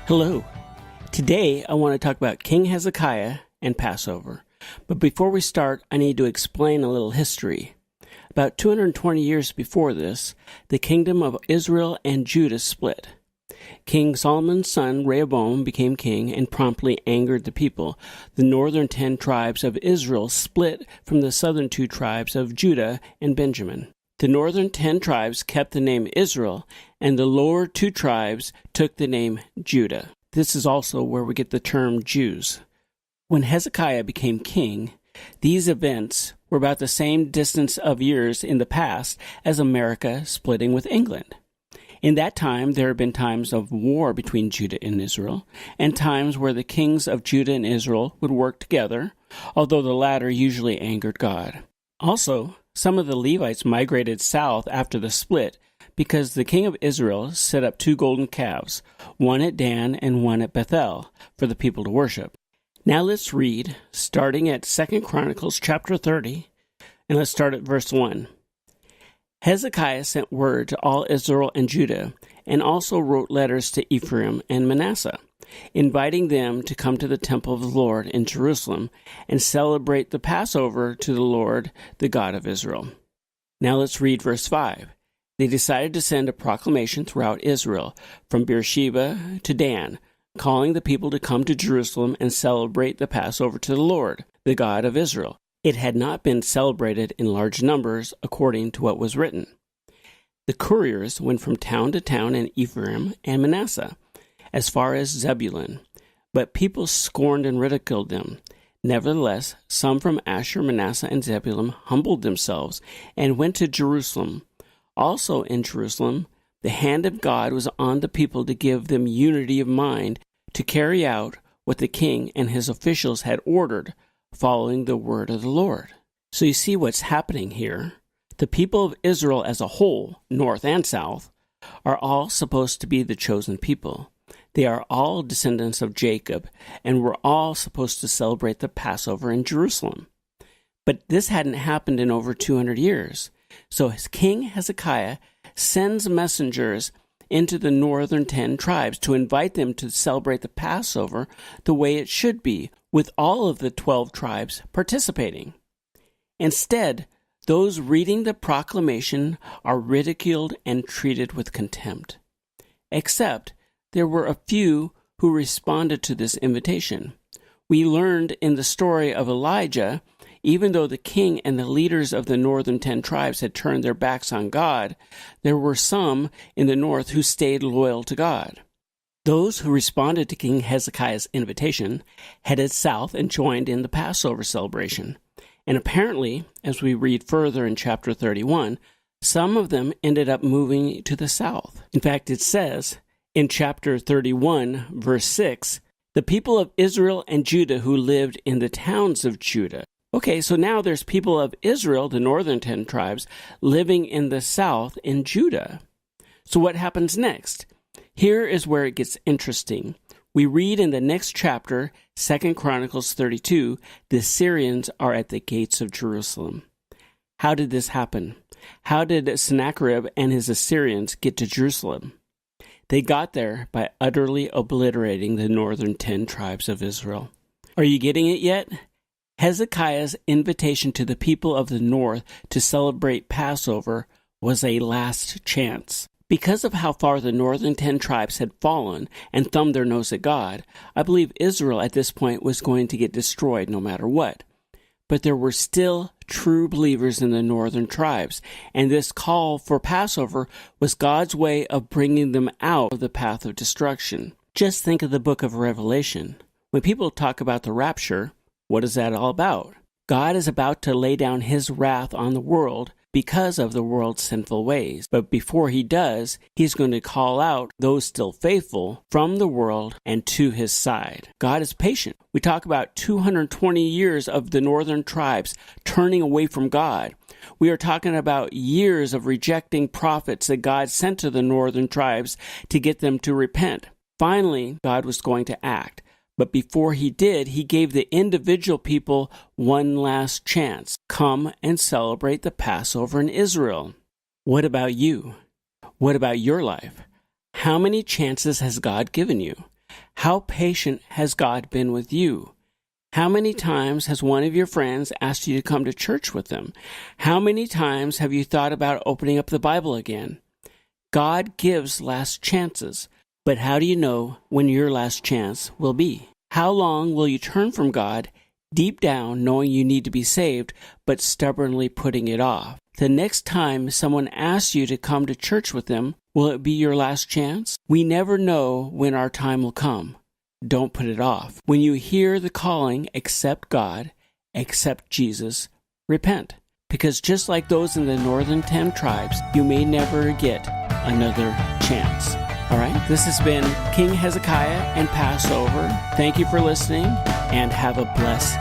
Hello. Today I want to talk about King Hezekiah and Passover. But before we start, I need to explain a little history. About 220 years before this, the kingdom of Israel and Judah split. King Solomon's son Rehoboam became king and promptly angered the people. The northern 10 tribes of Israel split from the southern 2 tribes of Judah and Benjamin. The northern 10 tribes kept the name Israel, and the lower 2 tribes took the name Judah. This is also where we get the term Jews. When Hezekiah became king, these events were about the same distance of years in the past as America splitting with England. In that time, there have been times of war between Judah and Israel, and times where the kings of Judah and Israel would work together, although the latter usually angered God. Also, some of the Levites migrated south after the split because the king of Israel set up 2 golden calves, one at Dan and one at Bethel, for the people to worship. Now let's read, starting at 2 Chronicles chapter 30, and let's start at verse 1. Hezekiah sent word to all Israel and Judah, and also wrote letters to Ephraim and Manasseh, inviting them to come to the temple of the Lord in Jerusalem and celebrate the Passover to the Lord, the God of Israel. Now let's read verse 5. They decided to send a proclamation throughout Israel, from Beersheba to Dan, calling the people to come to Jerusalem and celebrate the Passover to the Lord, the God of Israel. It had not been celebrated in large numbers according to what was written. The couriers went from town to town in Ephraim and Manasseh, as far as Zebulun, but people scorned and ridiculed them. Nevertheless, some from Asher, Manasseh, and Zebulun humbled themselves and went to Jerusalem. Also in Jerusalem, the hand of God was on the people to give them unity of mind to carry out what the king and his officials had ordered, following the word of the Lord. So you see what's happening here. The people of Israel as a whole, north and south, are all supposed to be the chosen people. They are all descendants of Jacob, and we're all supposed to celebrate the Passover in Jerusalem. But this hadn't happened in over 200 years. So King Hezekiah sends messengers into the northern 10 tribes to invite them to celebrate the Passover the way it should be, with all of the 12 tribes participating. Instead, those reading the proclamation are ridiculed and treated with contempt. Except there were a few who responded to this invitation. We learned in the story of Elijah, even though the king and the leaders of the northern 10 tribes had turned their backs on God, there were some in the north who stayed loyal to God. Those who responded to King Hezekiah's invitation headed south and joined in the Passover celebration. And apparently, as we read further in chapter 31, some of them ended up moving to the south. In fact, it says in chapter 31, verse 6, the people of Israel and Judah who lived in the towns of Judah. Okay, so now there's people of Israel, the northern 10 tribes, living in the south in Judah. So what happens next? Here is where it gets interesting. We read in the next chapter, 2 Chronicles 32, the Assyrians are at the gates of Jerusalem. How did this happen? How did Sennacherib and his Assyrians get to Jerusalem? They got there by utterly obliterating the northern 10 tribes of Israel. Are you getting it yet? Hezekiah's invitation to the people of the north to celebrate Passover was a last chance. Because of how far the northern 10 tribes had fallen and thumbed their nose at God, I believe Israel at this point was going to get destroyed no matter what. But there were still true believers in the northern tribes, and this call for Passover was God's way of bringing them out of the path of destruction. Just think of the book of Revelation. When people talk about the rapture, what is that all about? God is about to lay down his wrath on the world because of the world's sinful ways. But before he does, he's going to call out those still faithful from the world and to his side. God is patient. We talk about 220 years of the northern tribes turning away from God. We are talking about years of rejecting prophets that God sent to the northern tribes to get them to repent. Finally, God was going to act. But before he did, he gave the individual people one last chance. Come and celebrate the Passover in Israel. What about you? What about your life? How many chances has God given you? How patient has God been with you? How many times has one of your friends asked you to come to church with them? How many times have you thought about opening up the Bible again? God gives last chances, but how do you know when your last chance will be? How long will you turn from God, deep down knowing you need to be saved, but stubbornly putting it off? The next time someone asks you to come to church with them, will it be your last chance? We never know when our time will come. Don't put it off. When you hear the calling, accept God, accept Jesus, repent. Because just like those in the northern 10 tribes, you may never get another chance. All right, this has been King Hezekiah and Passover. Thank you for listening, and have a blessed